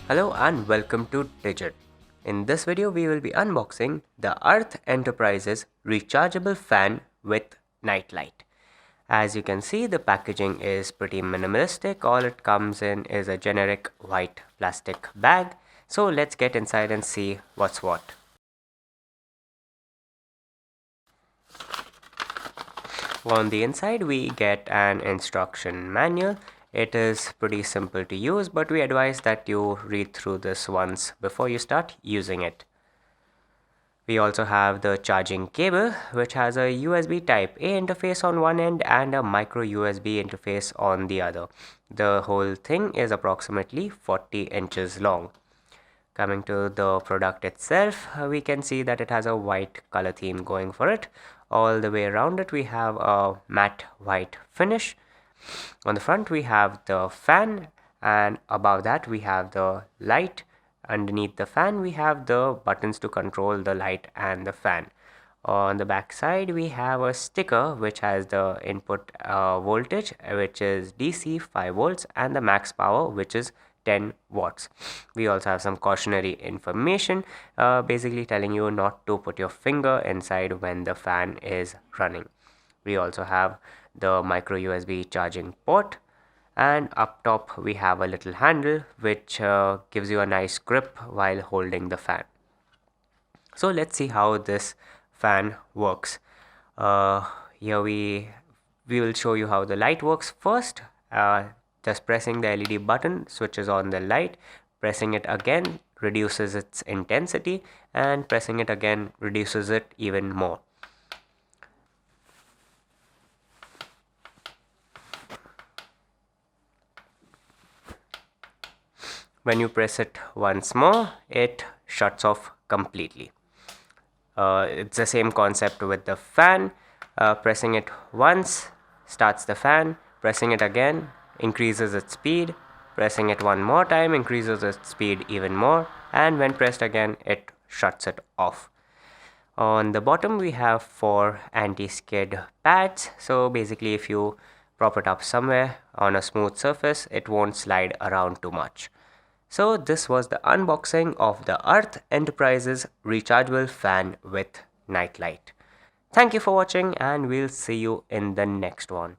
Hello and welcome to Digit. In this video we will be unboxing the ARTH Enterprises Rechargeable Fan with Nightlight. As you can see, the packaging is pretty minimalistic. All it comes in is a generic white plastic bag. So let's get inside and see what's what. On the inside we get an instruction manual. It is pretty simple to use, but we advise that you read through this once before you start using it. We also have the charging cable, which has a USB type A interface on one end and a micro USB interface on the other. The whole thing is approximately 40 inches long. Coming to the product itself, we can see that it has a white color theme going for it. All the way around it we have a matte white finish. On the front we have the fan, and above that we have the light. Underneath the fan we have the buttons to control the light and the fan. On the back side we have a sticker which has the input voltage, which is DC 5 volts, and the max power, which is 10 watts. We also have some cautionary information, basically telling you not to put your finger inside when the fan is running. We also have the micro USB charging port, and up top we have a little handle which gives you a nice grip while holding the fan. So let's see how this fan works. Here we will show you how the light works first. Just pressing the LED button switches on the light. Pressing it again reduces its intensity, and pressing it again reduces it even more. When you press it once more, it shuts off completely. It's the same concept with the fan. Pressing it once starts the fan. Pressing it again increases its speed. Pressing it one more time increases its speed even more, and when pressed again it shuts it off. On the bottom we have 4 anti-skid pads, so basically if you prop it up somewhere on a smooth surface it won't slide around too much. So this was the unboxing of the ARTH Enterprises Rechargeable Fan with Nightlight. Thank you for watching, and we'll see you in the next one.